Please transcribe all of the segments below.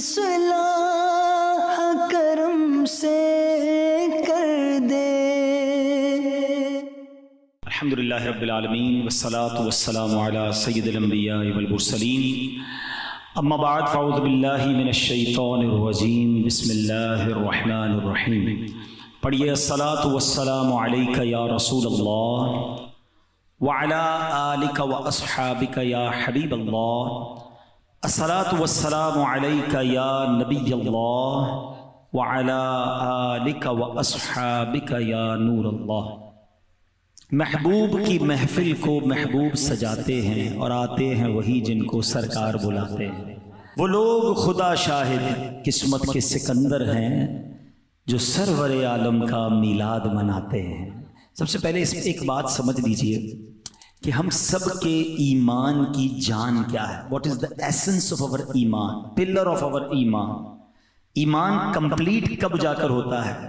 اصلاح کرم سے کر دے۔ الحمدللہ رب العالمین والصلاة والسلام علی سید الانبیاء والمرسلین، اما بعد فاعوذ باللہ من الشیطان الرجیم، بسم اللہ الرحمن الرحیم۔ پڑھیے الصلاۃ والسلام علیک یا رسول اللہ وعلی آلک واصحابک یا حبیب اللہ، الصلاۃ والسلام علیک یا نبی اللہ وعلی آلک واصحابک یا نور اللہ۔ محبوب کی محفل کو محبوب سجاتے ہیں اور آتے ہیں وہی جن کو سرکار بلاتے ہیں۔ وہ لوگ خدا شاہد قسمت کے سکندر ہیں جو سرور عالم کا میلاد مناتے ہیں۔ سب سے پہلے اس میں ایک بات سمجھ لیجئے کہ ہم سب کے ایمان کی جان کیا ہے۔ What is the essence of over ایمان، پلر آف اوور ایمان۔ ایمان کمپلیٹ کب جا کر ہوتا ہے؟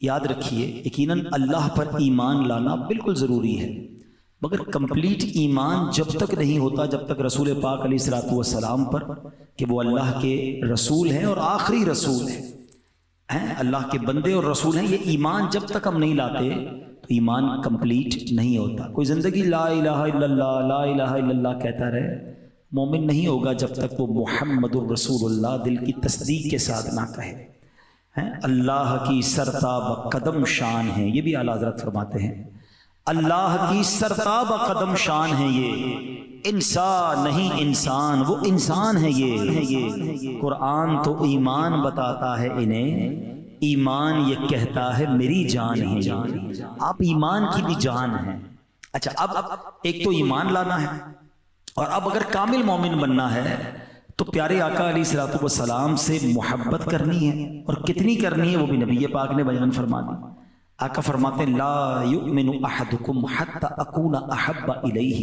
یاد رکھیے، یقیناً اللہ پر ایمان لانا بالکل ضروری ہے، مگر کمپلیٹ ایمان جب تک نہیں ہوتا جب تک رسول پاک علیہ الصلوۃ والسلام پر کہ وہ اللہ کے رسول ہیں اور آخری رسول ہیں، اللہ کے بندے اور رسول ہیں، یہ ایمان جب تک ہم نہیں لاتے تو ایمان کمپلیٹ نہیں ہوتا۔ کوئی زندگی لا الہ الا اللہ لا الہ الا اللہ کہتا رہے، مومن نہیں ہوگا جب تک وہ محمد الرسول اللہ دل کی تصدیق کے ساتھ نہ کہے۔ اللہ کی سرتاب قدم شان ہے، یہ بھی اعلیٰ حضرت فرماتے ہیں، اللہ کی سرتاب قدم شان ہے، یہ انسان نہیں انسان، وہ انسان ہے یہ۔ قرآن تو ایمان بتاتا ہے انہیں، ایمان یہ کہتا ہے میری جان ہے۔ آپ ایمان کی بھی جان ہیں۔ اچھا، اب ایک تو ایمان لانا ہے، اور اب اگر کامل مومن بننا ہے تو پیارے آقا علیہ الصلوۃ والسلام سے محبت کرنی ہے، اور کتنی کرنی ہے وہ بھی نبی پاک نے بیان فرما دی۔ آقا فرماتے ہیں لا یؤمن احدکم حتی اکون احب الیہ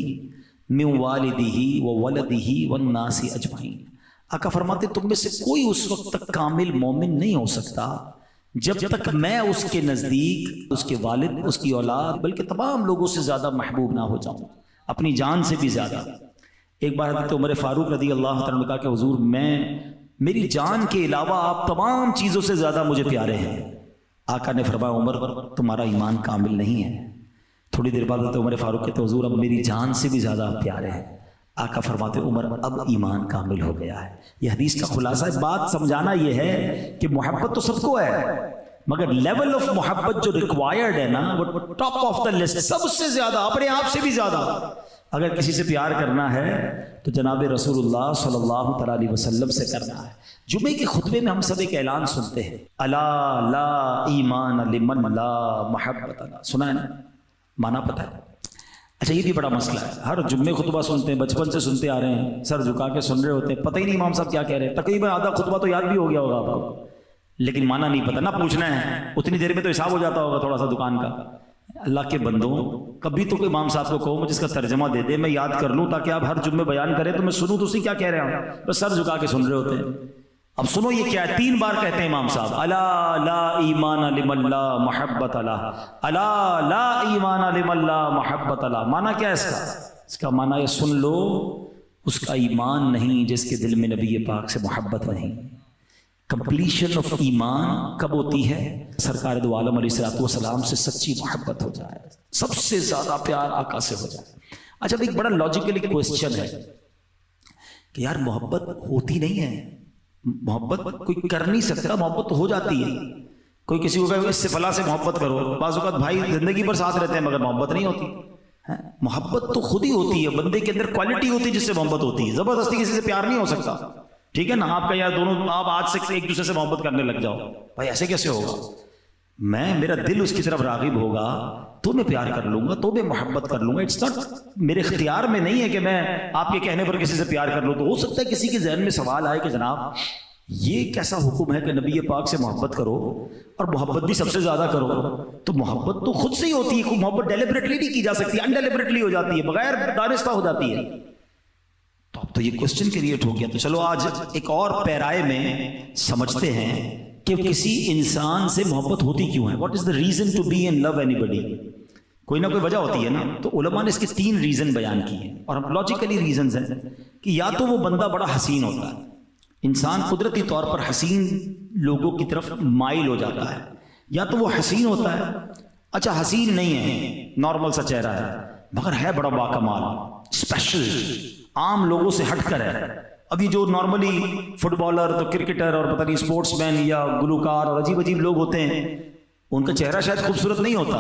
من والدہ وولدہ والناس اجمعین۔ آقا فرماتے تم میں سے کوئی اس وقت تک کامل مومن نہیں ہو سکتا جب تک میں اس کے نزدیک، اس کے والد، اس کی اولاد، بلکہ تمام لوگوں سے زیادہ محبوب نہ ہو جاؤں، اپنی جان سے بھی زیادہ۔ ایک بار حضرت عمر فاروق رضی اللہ عنہ نے کہا کہ حضور میری جان کے علاوہ آپ تمام چیزوں سے زیادہ مجھے پیارے ہیں۔ آقا نے فرمایا عمر تمہارا ایمان کامل نہیں ہے۔ تھوڑی دیر بعد حضرت عمر فاروق کہتے حضور اب میری جان سے بھی زیادہ آپ پیارے ہیں۔ آقا فرماتے عمر اب ایمان کامل ہو گیا ہے۔ یہ حدیث کا خلاصہ بات سمجھانا یہ ہے کہ محبت تو سب کو ہے، مگر لیول آف محبت جو ریکوائرڈ ہے نا وہ ٹاپ آف دا لسٹ، سب سے زیادہ، اپنے آپ سے بھی زیادہ۔ اگر کسی سے پیار کرنا ہے تو جناب رسول اللہ صلی اللہ علیہ وسلم سے کرنا ہے۔ جمعے کے خطبے میں ہم سب ایک اعلان سنتے ہیں، الا لا ایمان لمن لا محبت لا، سنا ہے نا؟ مانا پتہ ہے؟ اچھا، یہ بھی بڑا مسئلہ ہے، ہر جمعے خطبہ سنتے ہیں، بچپن سے سنتے آ رہے ہیں، سر جھکا کے سن رہے ہوتے ہیں، پتہ ہی نہیں امام صاحب کیا کہہ رہے ہیں، تقریباً آدھا خطبہ تو یاد بھی ہو گیا ہوگا آپ کو، لیکن مانا نہیں پتہ، نہ پوچھنا ہے، اتنی دیر میں تو حساب ہو جاتا ہوگا تھوڑا سا دکان کا۔ اللہ کے بندوں، کبھی تو کوئی امام صاحب کو کہو مجھے اس کا ترجمہ دے دے، میں یاد کر لوں، تاکہ آپ ہر جمعے بیان کریں تو میں سنوں تو اسی کیا کہہ رہے ہیں، بس سر جھکا کے سن رہے ہوتے ہیں۔ اب سنو یہ کیا ہے، 3 بار کہتے ہیں امام صاحب، الا لا ایمان لمن لا محبت لا، الا لا ایمان لمن لا محبت لا۔ مانا کیا ہے اس کا؟ اس کا مانا یہ سن لو، اس کا ایمان نہیں جس کے دل میں نبی پاک سے محبت نہیں۔ کمپلیشن آف ایمان کب ہوتی ہے؟ سرکار دو عالم علیہ الصلوۃ والسلام سے سچی محبت ہو جائے، سب سے زیادہ پیار آقا سے ہو جائے۔ اچھا، ایک بڑا لاجیکل کوسچن ہے کہ یار محبت ہوتی نہیں ہے، محبت کوئی کر نہیں سکتا، محبت تو ہو جاتی ہے۔ کوئی کسی کو کہے اس سے فلاں سے محبت کرو، بعض اوقات بھائی زندگی بھر ساتھ رہتے ہیں مگر محبت نہیں ہوتی۔ محبت تو خود ہی ہوتی ہے، بندے کے اندر کوالٹی ہوتی ہے جس سے محبت ہوتی ہے، زبردستی کسی سے پیار نہیں ہو سکتا، ٹھیک ہے نا؟ آپ کا یار دونوں آپ آج سے ایک دوسرے سے محبت کرنے لگ جاؤ، بھائی ایسے کیسے ہوگا؟ میرا دل اس کی طرف راغب ہوگا تو میں پیار کر لوں گا، تو میں محبت کر لوں گا۔ اٹس ناٹ میرے اختیار میں نہیں ہے کہ میں آپ کے کہنے پر کسی سے پیار کر لوں۔ تو ہو سکتا ہے کسی کے ذہن میں سوال آئے کہ جناب یہ کیسا حکم ہے کہ نبی پاک سے محبت کرو اور محبت بھی سب سے زیادہ کرو؟ تو محبت تو خود سے ہی ہوتی ہے، محبت ڈیلیبریٹلی نہیں کی جا سکتی، انڈیلیبریٹلی ہو جاتی ہے، بغیر دانستہ ہو جاتی ہے۔ تو اب تو یہ کوسچن کریٹ ہو گیا، تو چلو آج ایک اور پیرائے میں سمجھتے ہیں کہ کسی انسان سے محبت ہوتی کیوں ہے۔ What is the reason to be in love anybody? کوئی نہ کوئی وجہ ہوتی ہے نا۔ تو علماء نے اس کے 3 ریزن بیان کیے ہیں، اور ہم لاجیکلی ریزنز ہیں کہ یا تو وہ بندہ بڑا حسین ہوتا ہے، انسان قدرتی طور پر حسین لوگوں کی طرف مائل ہو جاتا ہے. یا تو وہ حسین ہوتا ہے, اچھا حسین نہیں ہے, نارمل سا چہرہ ہے, مگر ہے بڑا باکمال, اسپیشل, عام لوگوں سے ہٹ کر ہے. ابھی جو نارملی فٹ بالر تو کرکٹر اور پتہ نہیں اسپورٹس مین یا گلوکار اور عجیب عجیب لوگ ہوتے ہیں, ان کا چہرہ شاید خوبصورت نہیں ہوتا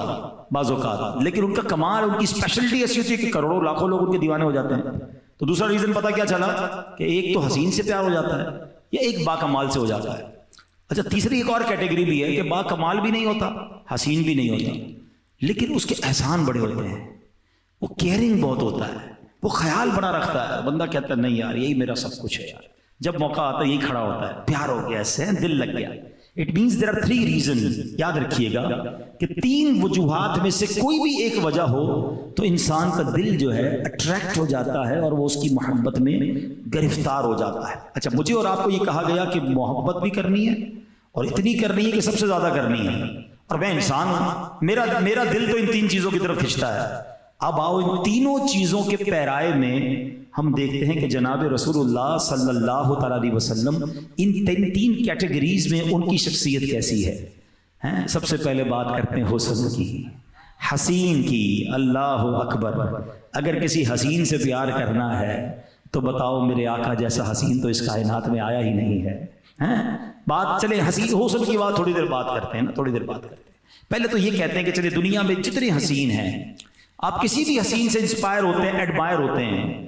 بعض اوقات, لیکن ان کا کمال, ان کی اسپیشلٹی ایسی ہوتی ہے کہ کروڑوں لاکھوں لوگ ان کے دیوانے ہو جاتے ہیں. تو دوسرا ریزن پتہ کیا چلا کہ ایک تو حسین سے پیار ہو جاتا ہے یا ایک باکمال سے ہو جاتا ہے. اچھا تیسری ایک اور کیٹیگری بھی ہے کہ باکمال بھی نہیں ہوتا, حسین بھی نہیں ہوتا, لیکن اس کے احسان بڑے ہوتے ہیں, وہ کیئرنگ بہت ہوتا ہے, وہ خیال بڑا رکھتا ہے. بندہ کہتا ہے نہیں یار یہی میرا سب کچھ ہے یار, جب موقع آتا ہے یہی کھڑا ہوتا ہے, پیار ہو گیا اس سے, دل لگ گیا. It means there are 3 reasons. یاد رکھیے گا کہ 3 وجوہات میں سے کوئی بھی ایک وجہ ہو تو انسان کا دل جو ہے اٹریکٹ ہو جاتا ہے اور وہ اس کی محبت میں گرفتار ہو جاتا ہے. اچھا مجھے اور آپ کو یہ کہا گیا کہ محبت بھی کرنی ہے اور اتنی کرنی ہے کہ سب سے زیادہ کرنی ہے, اور میں انسان ہوں, میرا دل تو ان 3 چیزوں کی طرف کھنچتا ہے. اب آؤ ان تینوں چیزوں کے پیرائے میں ہم دیکھتے ہیں کہ جناب رسول اللہ صلی اللہ تعالیٰ علیہ وسلم ان 3 کیٹیگریز میں ان کی شخصیت کیسی ہے. سب سے پہلے بات کرتے ہیں حسن کی, حسین کی. اللہ اکبر, اگر کسی حسین سے پیار کرنا ہے تو بتاؤ میرے آقا جیسا حسین تو اس کائنات میں آیا ہی نہیں ہے. بات چلے حسین حسن کی بات تھوڑی دیر بات کرتے ہیں نا, تھوڑی دیر بات کرتے ہیں. پہلے تو یہ کہتے ہیں کہ چلے دنیا میں جتنے حسین ہیں, آپ کسی بھی حسین سے انسپائر ہوتے ہیں, ایڈمائر ہوتے ہیں,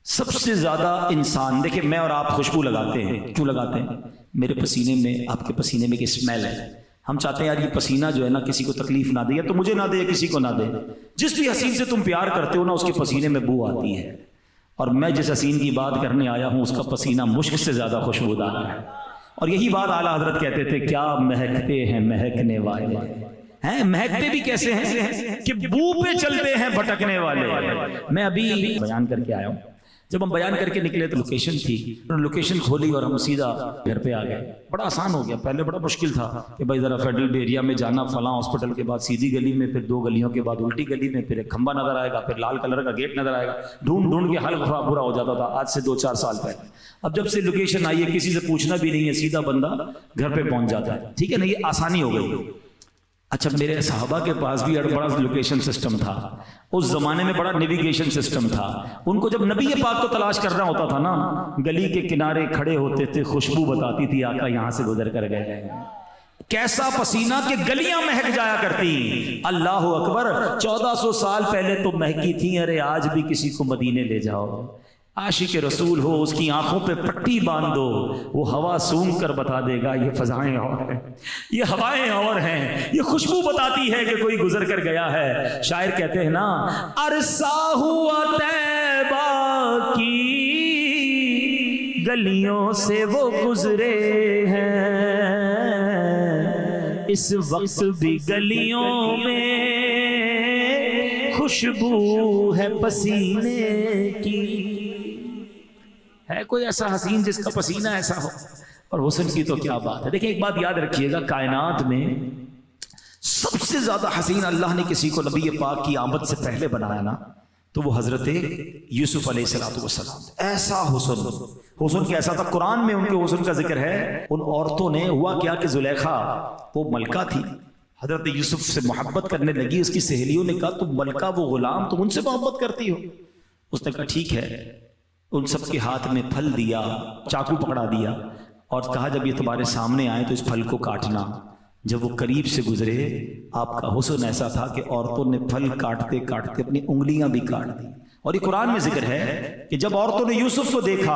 سب سے زیادہ انسان دیکھیں میں اور آپ خوشبو لگاتے ہیں, کیوں لگاتے ہیں؟ میرے پسینے میں, آپ کے پسینے میں ایک اسمیل ہے, ہم چاہتے ہیں یار یہ پسینہ جو ہے نا کسی کو تکلیف نہ دے, یا تو مجھے نہ دے یا کسی کو نہ دے. جس بھی حسین سے تم پیار کرتے ہو نا اس کے پسینے میں بو آتی ہے, اور میں جس حسین کی بات کرنے آیا ہوں اس کا پسینہ مشک سے زیادہ خوشبودار ہے. اور یہی بات اعلیٰ حضرت کہتے تھے, کیا مہکتے ہیں مہکنے والے ہیں, مہکتے بھی کیسے ہیں کہ بو پہ چلتے ہیں بھٹکنے والے. میں ابھی بیان کر کے آیا ہوں, جب ہم بیان کر کے نکلے تو لوکیشن تھی, لوکیشن کھولی اور ہم سیدھا گھر پہ آ گئے. بڑا آسان ہو گیا, پہلے بڑا مشکل تھا کہ بھائی ذرا فیڈرل ایریا میں جانا, فلاں ہاسپٹل کے بعد سیدھی گلی میں, پھر 2 گلیوں کے بعد الٹی گلی میں, پھر ایک کھمبا نظر آئے گا, پھر لال کلر کا گیٹ نظر آئے گا, ڈھونڈ کے حل برا ہو جاتا تھا آج سے 2-4 سال پہلے. اب جب سے لوکیشن آئی ہے کسی سے پوچھنا بھی نہیں ہے, سیدھا بندہ گھر پہ پہنچ جاتا ہے. ٹھیک ہے نا, یہ آسانی ہو گئی. اچھا میرے صحابہ کے پاس بھی بڑا لوکیشن سسٹم تھا, اس زمانے میں بڑا نیویگیشن سسٹم تھا. ان کو جب نبی پاک کو تلاش کرنا ہوتا تھا نا, گلی کے کنارے کھڑے ہوتے تھے, خوشبو بتاتی تھی آقا یہاں سے گزر کر گئے. کیسا پسینہ کہ گلیاں مہک جایا کرتی. اللہ اکبر, 1400 سال پہلے تو مہکی تھی, ارے آج بھی کسی کو مدینے لے جاؤ, عاشق رسول ہو, اس کی آنکھوں پہ پٹی باندھ دو, وہ ہوا سونگ کر بتا دے گا یہ فضائیں اور ہیں, یہ ہوائیں اور ہیں, یہ خوشبو بتاتی ہے کہ کوئی گزر کر گیا ہے. شاعر کہتے ہیں نا, عرصہ ہوا طیبہ کی گلیوں سے وہ گزرے ہیں, اس وقت بھی گلیوں میں خوشبو ہے پسینے کی. ہے کوئی ایسا حسین جس کا پسینہ ایسا ہو؟ اور حسن کی تو کیا بات ہے. دیکھیں ایک بات یاد رکھیے گا, کائنات میں سب سے زیادہ حسین اللہ نے کسی کو نبی پاک کی آمد سے پہلے بنایا نا, تو وہ حضرت یوسف علیہ السلام. ایسا حسن کیسا تھا, قرآن میں ان کے حسن کا ذکر ہے. ان عورتوں نے, ہوا کیا کہ زلیخا وہ ملکہ تھی, حضرت یوسف سے محبت کرنے لگی. اس کی سہیلیوں نے کہا تم ملکہ وہ غلام, تم ان سے محبت کرتی ہو؟ اس نے کہا ٹھیک ہے. ان سب کے ہاتھ میں پھل دیا, چاقو پکڑا دیا, اور کہا جب یہ تمہارے سامنے آئے تو اس پھل کو کاٹنا. جب وہ قریب سے گزرے, آپ کا حسن ایسا تھا کہ عورتوں نے پھل کاٹتے کاٹتے اپنی انگلیاں بھی کاٹ دی. اور یہ قرآن میں ذکر ہے کہ جب عورتوں نے یوسف کو دیکھا,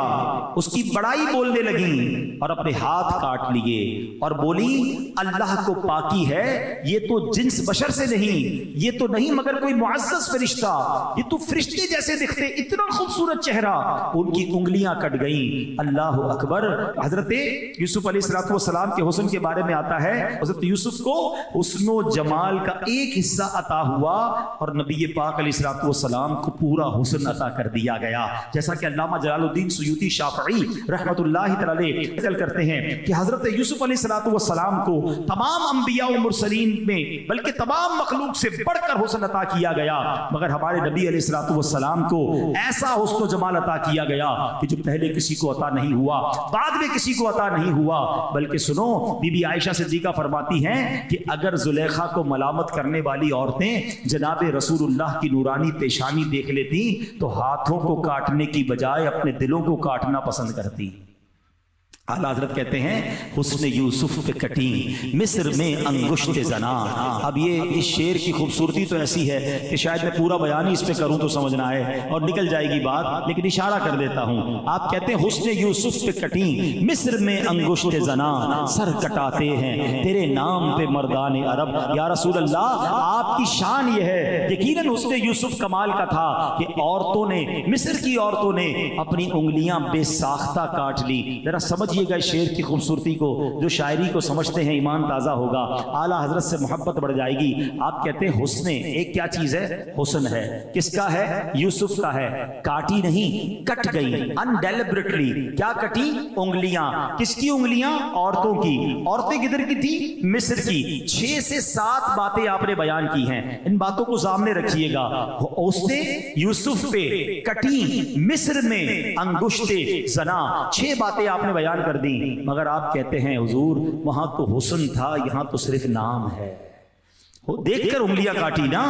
اس کی بڑائی بولنے لگیں اور اپنے ہاتھ کاٹ لیے, اور بولی اللہ کو پاکی ہے, یہ تو جنس بشر سے نہیں, یہ تو نہیں مگر کوئی معزز فرشتہ, یہ تو فرشتے جیسے دکھتے, اتنا خوبصورت چہرہ. ان کی انگلیاں کٹ گئیں. اللہ اکبر. حضرت یوسف علیہ السلام کے حسن کے بارے میں آتا ہے, حضرت یوسف کو حسن و جمال کا ایک حصہ عطا ہوا, اور نبی پاک علیہ السلام کو پورا حسن عطا کر دیا گیا. جیسا کہ علامہ جلال الدین سیوطی شافعی رحمۃ اللہ تعالی ذکر کرتے ہیں کہ حضرت یوسف علیہ السلام کو تمام انبیاء و مرسلین میں بلکہ تمام مخلوق سے بڑھ کر حسن عطا کیا گیا، مگر ہمارے نبی علیہ السلام کو ایسا حسن و جمال عطا کیا گیا کہ جو پہلے کسی کو عطا نہیں ہوا، بعد میں کسی کو عطا نہیں ہوا. بلکہ سنو، بی بی عائشہ صدیقہ فرماتی ہیں کہ اگر زلیخا کو ملامت کرنے والی عورتیں جناب رسول اللہ کی نورانی پیشانی دیکھ لیتی تو ہاتھوں کو کاٹنے کی بجائے اپنے دلوں کو کاٹنا پسند کرتی. اعلیٰ حضرت کہتے ہیں حسن یوسف پہ کٹیں مصر میں انگشت زنا. اب یہ اس شعر کی خوبصورتی تو ایسی ہے کہ شاید میں پورا بیان ہی اس پہ کروں تو سمجھنا ہے اور نکل جائے گی بات، لیکن اشارہ کر دیتا ہوں. آپ کہتے ہیں حسن یوسف پہ کٹیں مصر میں انگشت زنا، سر کٹاتے ہیں تیرے نام پہ مردان عرب. یا رسول اللہ، آپ کی شان یہ ہے. یقیناً حسن یوسف کمال کا تھا کہ عورتوں نے، مصر کی عورتوں نے اپنی انگلیاں بے ساختہ کاٹ لی. ذرا سمجھ گا شعر کی خوبصورتی کو، جو شاعری کو سمجھتے ہیں ایمان تازہ ہوگا، اعلیٰ حضرت سے محبت بڑھ جائے گی. آپ کہتے ہیں حسن ایک کیا چیز ہے؟ حسن ہے. کس کا ہے؟ یوسف کا ہے. کاٹی نہیں، کٹ گئی انڈیلیبریٹلی. کیا کٹی؟ انگلیاں. کس کی انگلیاں؟ عورتوں کی. عورتیں کدھر کی تھی؟ مصر کی. 6 سے 7 باتیں آپ نے بیان کی ہیں، ان باتوں کو سامنے رکھیے گا. اس نے یوسف پہ کٹی مصر میں انگشت زنا، 6 باتیں آپ نے بیان کر دی. مگر آپ کہتے ہیں حضور وہاں تو حسن تھا، یہاں تو صرف نام ہے. دیکھ کر انگلیاں کاٹی نا،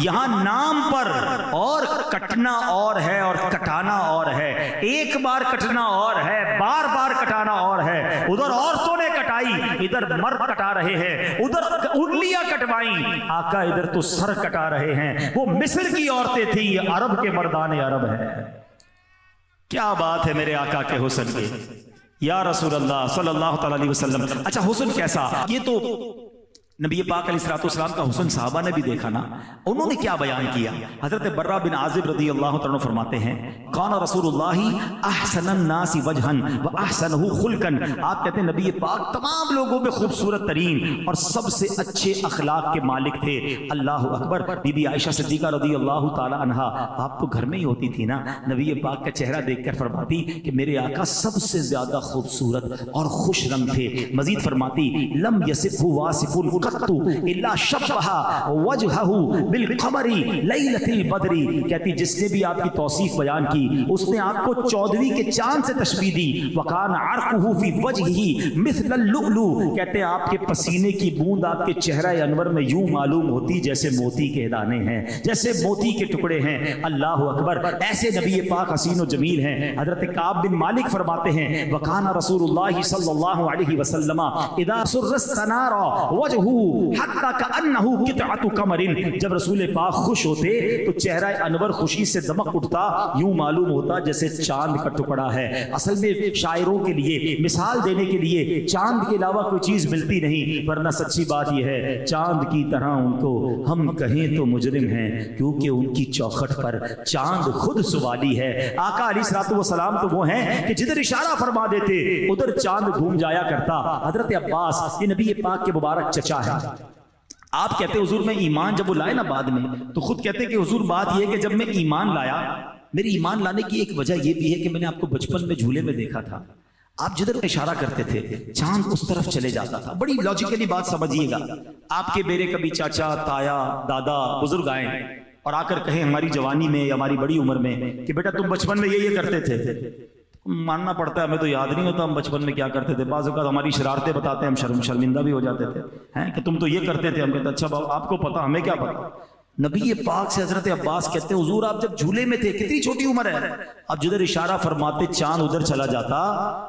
یہاں نام پر، اور کٹنا اور ہے اور کٹانا اور ہے. ایک بار کٹنا اور ہے، بار بار کٹانا اور ہے. ادھر عورتوں نے کٹائی، ادھر مرد کٹا رہے ہیں. ادھر انگلیاں کٹوائیں، آقا ادھر تو سر کٹا رہے ہیں. وہ مصر کی عورتیں تھیں، یہ عرب کے مردان عرب ہے. کیا بات ہے میرے آقا کے حسن کی یا رسول اللہ صلی اللہ تعالی علیہ وسلم. اچھا حسن کیسا؟ یہ تو نبی پاک علیہ الصلوۃ کا حسن صحابہ نے بھی دیکھا نا. انہوں نے کیا بیان کیا؟ حضرت برہ بن عازب رضی اللہ تعالیٰ عنہ فرماتے ہیں کان رسول اللہ احسن الناس وجہا واحسنہ خلقا. آپ کہتے ہیں نبی پاک تمام لوگوں میں خوبصورت ترین اور سب سے اچھے اخلاق کے مالک تھے. اللہ اکبر. بی بی عائشہ صدیقہ رضی اللہ تعالیٰ عنہا آپ تو گھر میں ہی ہوتی تھی نا، نبی پاک کا چہرہ دیکھ کر فرماتی کہ میرے آقا سب سے زیادہ خوبصورت اور خوش رنگ تھے. مزید فرماتی لم یصفہ واصف الا شبہ وجہہ بالقمر لیلۃ البدر. کہتی جس نے بھی آپ کی توصیف بیان کی اس نے آپ کو 14ویں کے چاند سے تشبیہ دی. وکان عرقہ فی وجہہ مثل اللؤلؤ. کہتے آپ کے پسینے کی بوند آپ کے چہرہ انور میں یوں معلوم ہوتی جیسے موتی کے دانے ہیں، جیسے موتی کے ٹکڑے ہیں. اللہ اکبر. ایسے نبی پاک حسین و جمیل ہیں. حضرت کعب بن مالک فرماتے ہیں وکان رسول اللہ صلی اللہ علیہ وسلم اذا سر استنار وجہہ حتی کأنہ قطعۃ قمر. جب رسول پاک خوش ہوتے تو چہرہ انور خوشی سے دمک اٹھتا، یوں معلوم ہوتا جیسے چاند کا ٹکڑا ہے. اصل میں شاعروں کے لیے مثال دینے کے لیے چاند کے علاوہ کوئی چیز ملتی نہیں، ورنہ سچی بات یہ ہے چاند کی طرح ان کو ہم کہیں تو مجرم ہیں، کیونکہ ان کی چوکھٹ پر چاند خود سوالی ہے. آقا علیہ الصلوۃ والسلام تو وہ ہیں کہ جدھر اشارہ فرما دیتے ادھر چاند گھوم جایا کرتا. حضرت عباس یہ نبی پاک کے مبارک چچا ہے. آپ کہتے حضور میں ایمان جب وہ لائے نا بعد میں تو خود کہتے کہ حضور بات یہ ہے کہ جب میں ایمان لایا، میری ایمان لانے کی ایک وجہ یہ بھی ہے کہ میں نے آپ کو بچپن میں جھولے میں دیکھا تھا، آپ جدھر اشارہ کرتے تھے چاند اس طرف چلے جاتا تھا. بڑی لاجیکلی بات سمجھیے گا. آپ کے میرے کبھی چاچا تایا دادا بزرگ آئیں اور آ کر کہیں ہماری جوانی میں یا ہماری بڑی عمر میں کہ بیٹا تم بچپن میں یہ کرتے تھے، ماننا پڑتا ہے ہمیں تو یاد نہیں ہوتا ہم بچپن میں کیا کرتے تھے. بعض اوقات ہماری شرارتیں بتاتے ہیں، ہم شرمندہ بھی ہو جاتے تھے ہیں کہ تم تو یہ کرتے تھے. ہم کہتے اچھا بابا آپ کو پتا، ہمیں کیا پتا. نبی پاک سے حضرت عباس کہتے ہیں حضور آپ جب جھولے میں تھے کتنی چھوٹی عمر ہے، اب جدھر اشارہ فرماتے چاند ادھر چلا جاتا.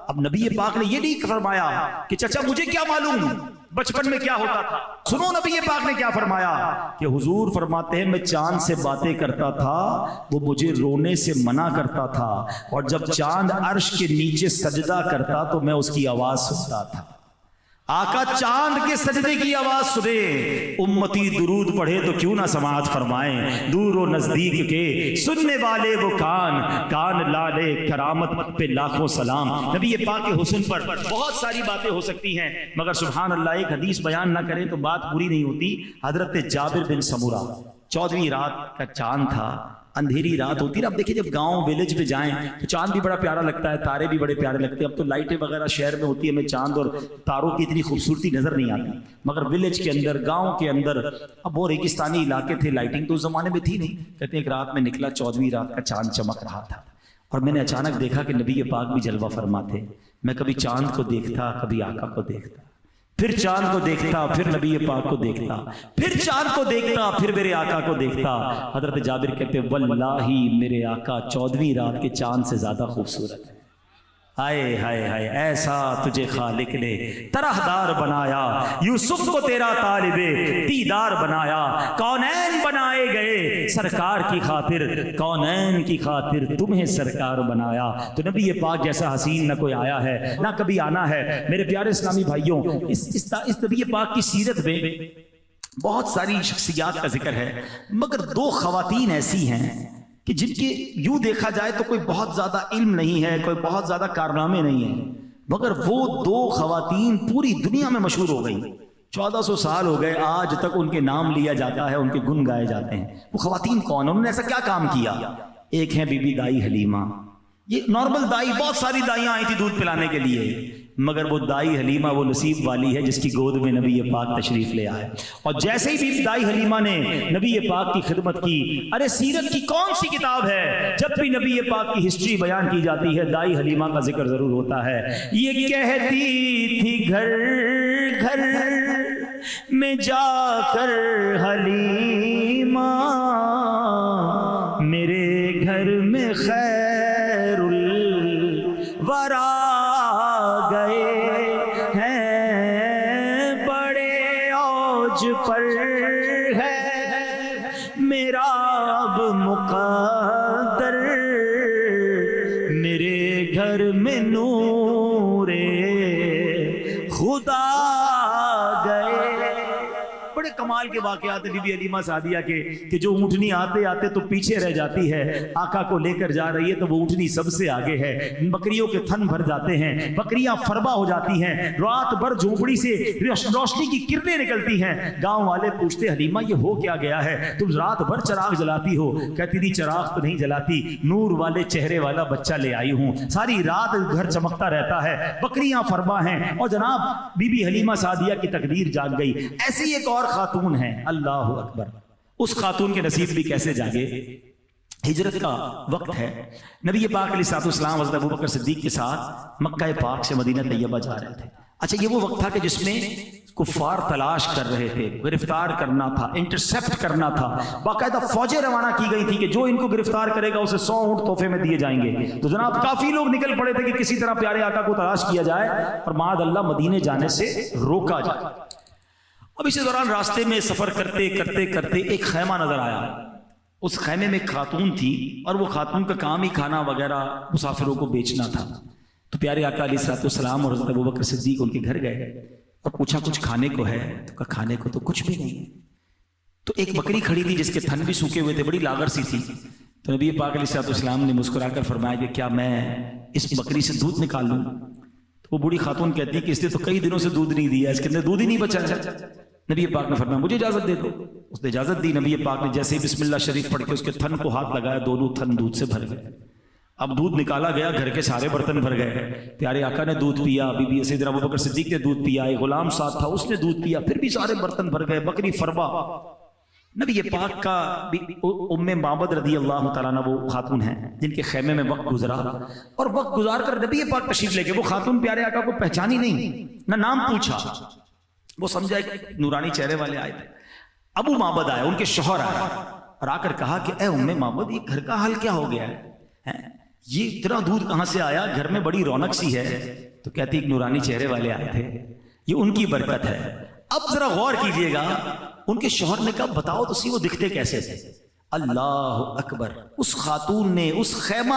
اب نبی پاک نے یہ نہیں فرمایا کہ چچا مجھے کیا معلوم بچپن میں کیا ہوتا تھا. سنو نبی پاک نے کیا فرمایا کہ حضور فرماتے ہیں میں چاند سے باتیں کرتا تھا، وہ مجھے رونے سے منع کرتا تھا، اور جب چاند عرش کے نیچے سجدہ کرتا تو میں اس کی آواز سنتا تھا. آقا چاند کے سجدے کی آواز سنے، امتی درود پڑھے تو کیوں نہ سماعت فرمائیں، دور و نزدیک کے سننے والے وہ کان لالے کرامت پہ لاکھوں سلام. نبی پاک کے حسن پر بہت ساری باتیں ہو سکتی ہیں، مگر سبحان اللہ ایک حدیث بیان نہ کریں تو بات پوری نہیں ہوتی. حضرت جابر بن سمورہ 14ویں رات کا چاند تھا، اندھیری رات ہوتی ہے. اب دیکھیں جب گاؤں ویلیج میں جائیں تو چاند بھی بڑا پیارا لگتا ہے, تارے بھی بڑے پیارے لگتے ہیں. اب تو لائٹیں وغیرہ شہر میں ہوتی ہے, ہمیں چاند اور تاروں کی اتنی خوبصورتی نظر نہیں آتی, مگر ویلیج کے اندر, گاؤں کے اندر, اب وہ ریگستانی علاقے تھے, لائٹنگ تو اس زمانے میں تھی نہیں. کہتے ہیں ایک رات میں نکلا, 14ویں رات کا چاند چمک رہا تھا, اور میں نے اچانک دیکھا کہ نبی پاک بھی جلوہ فرما تھے. میں کبھی چاند کو دیکھتا, کبھی آقا کو دیکھتا, پھر چاند کو دیکھتا, پھر نبی پاک کو دیکھتا, پھر چاند کو دیکھتا, پھر میرے آقا کو دیکھتا. حضرت جابر کہتے واللہ میرے آقا 14ویں رات کے چاند سے زیادہ خوبصورت ہے. ہائے ہائے ہائے, ایسا تجھے خالق نے طرحدار بنایا, یوسف کو تیرا طالب دیدار بنایا. کونین بنائے گئے سرکار کی خاطر, کونین کی خاطر تمہیں سرکار بنایا. تو نبی پاک جیسا حسین نہ کوئی آیا ہے نہ کبھی آنا ہے. میرے پیارے اسلامی بھائیوں, اس نبی پاک کی سیرت میں بہت ساری شخصیات کا ذکر ہے, مگر 2 خواتین ایسی ہیں کہ جن کے یوں دیکھا جائے تو کوئی بہت زیادہ علم نہیں ہے, کوئی بہت زیادہ کارنامے نہیں ہیں, مگر وہ 2 خواتین پوری دنیا میں مشہور ہو گئی. 1400 سال ہو گئے, آج تک ان کے نام لیا جاتا ہے, ان کے گن گائے جاتے ہیں. وہ خواتین کون ہیں, انہوں نے ایسا کیا کام کیا؟ ایک ہیں بی بی دائی حلیمہ. یہ نارمل دائی, بہت ساری دائیاں آئی تھی دودھ پلانے کے لیے, مگر وہ دائی حلیمہ وہ نصیب والی ہے جس کی گود میں نبی پاک تشریف لے آئے. اور جیسے ہی بھی دائی حلیمہ نے نبی پاک کی خدمت کی, ارے سیرت کی کون سی کتاب ہے جب بھی نبی پاک کی ہسٹری بیان کی جاتی ہے دائی حلیمہ کا ذکر ضرور ہوتا ہے. یہ کہتی تھی گھر گھر میں جا کر حلیمہ, میرے گھر میں خیر الورا پر ہے میرا اب مقدر, میرے گھر میں نور خدا گئے. بڑے کمال کے واقعات بی بی حلیمہ سعدیہ کے کہ جو اونٹنی آتے آتے تو پیچھے رہ جاتی ہے, آقا کو لے کر جا رہی ہے تو وہ اونٹنی سب سے آگے ہے. بکریوں کے تھن بھر جاتے ہیں, بکریاں فربا ہو جاتی ہیں, رات بھر جھونپڑی سے روشنی کی کرنیں نکلتی ہیں. گاؤں والے پوچھتے حلیمہ یہ ہو کیا گیا ہے, تم رات بھر چراغ جلاتی ہو؟ کہتی تھی چراغ تو نہیں جلاتی, نور والے چہرے والا بچہ لے آئی ہوں, ساری رات گھر چمکتا رہتا ہے, بکریاں فربا ہیں. اور جناب بی بی حلیمہ سعدیہ کی تقدیر جاگ گئی. ایسی ایک اور خاتون ہے, اللہ اکبر, اس خاتون کے نصیب بھی کیسے جاگے. ہجرت کا وقت ہے, نبی پاک علیہ الصلوۃ والسلام حضرت ابوبکر صدیق کے ساتھ مکہ پاک سے مدینہ طیبہ جا رہے تھے. اچھا یہ وہ وقت تھا کہ جس میں کفار تلاش کر رہے تھے, گرفتار کرنا تھا, انٹرسپٹ کرنا تھا. باقاعدہ فوجیں روانہ کی گئی تھی کہ جو ان کو گرفتار کرے گا اسے 100 اونٹ تحفے میں دیے جائیں گے. تو جناب کافی لوگ نکل پڑے تھے کہ کسی طرح پیارے آقا کو تلاش کیا جائے اور معاذ اللہ مدینے جانے سے روکا جائے. اب اسی دوران راستے میں سفر کرتے کرتے کرتے ایک خیمہ نظر آیا. اس خیمے میں ایک خاتون تھی اور وہ خاتون کا کام ہی کھانا وغیرہ مسافروں کو بیچنا تھا. تو پیارے آقا علیہ الصلوۃ والسلام اور حضرت ابوبکر صدیق ان کے گھر گئے اور پوچھا کچھ کھانے کو ہے؟ تو کہا کھانے کو تو کچھ بھی نہیں. تو ایک بکری کھڑی تھی جس کے تھن بھی سوکھے ہوئے تھے, بڑی لاغر سی تھی. تو نبی پاک علیہ الصلوۃ والسلام نے مسکرا کر فرمایا کہ کیا میں اس بکری سے دودھ نکال لوں؟ تو وہ بوڑھی خاتون کہتی ہے کہ اس نے تو کئی دنوں سے دودھ نہیں دیا, اس کے اندر دودھ ہی نہیں بچا ہے. نبی پاک نے فرمایا مجھے اجازت دے دو. اس نے اجازت دی. نبی پاک نے جیسے ہی بسم اللہ شریف پڑھ کے اس کے تھن کو ہاتھ لگایا, دونوں تھن دودھ سے بھر گئے. اب دودھ نکالا گیا, گھر کے سارے برتن بھر گئے. پیارے آقا نے دودھ پیا, بی بی سیدنا ابوبکر صدیق نے دودھ پیا, ایک غلام ساتھ تھا اس نے دودھ پیا, پھر بھی سارے برتن بھر گئے. بکری فربا. نبی پاک کا ام معبد رضی اللہ تعالیٰ عنہ وہ خاتون ہیں جن کے خیمے میں وقت گزرا, اور وقت گزار کر نبی پاک تشریف لے گئے. وہ خاتون پیارے آقا کو پہچانی نہیں, نہ نام پوچھا. وہ سمجھا ایک نورانی چہرے والے آئے تھے. ابو معبد آئے, ان کے شوہر آئے اور آ کر کہا کہ اے ام معبد یہ گھر کا حال کیا ہو گیا ہے, یہ اتنا دودھ کہاں سے آیا, گھر میں بڑی رونق سی ہے. تو کہتی ایک نورانی چہرے والے آئے تھے, یہ ان کی برکت ہے. اب ذرا غور کیجئے گا, ان کے شوہر نے کہا بتاؤ تو سی وہ دکھتے کیسے تھے. اللہ اکبر, اس خاتون نے, اس خیمہ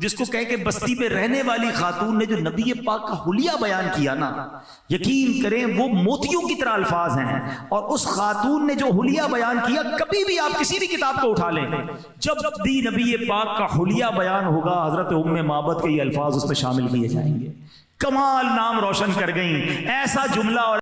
جس کو کہہ کہ بستی میں رہنے والی خاتون نے جو نبی پاک کا حلیہ بیان کیا نا, یقین کریں وہ موتیوں کی طرح الفاظ ہیں. اور اس خاتون نے جو حلیہ بیان کیا, کبھی بھی آپ کسی بھی کتاب کو اٹھا لیں, جب بھی نبی پاک کا حلیہ بیان ہوگا حضرت ام معبد کے یہ الفاظ اس پہ شامل کیے جائیں گے. کمال نام روشن کر گئیں, ایسا جملہ اور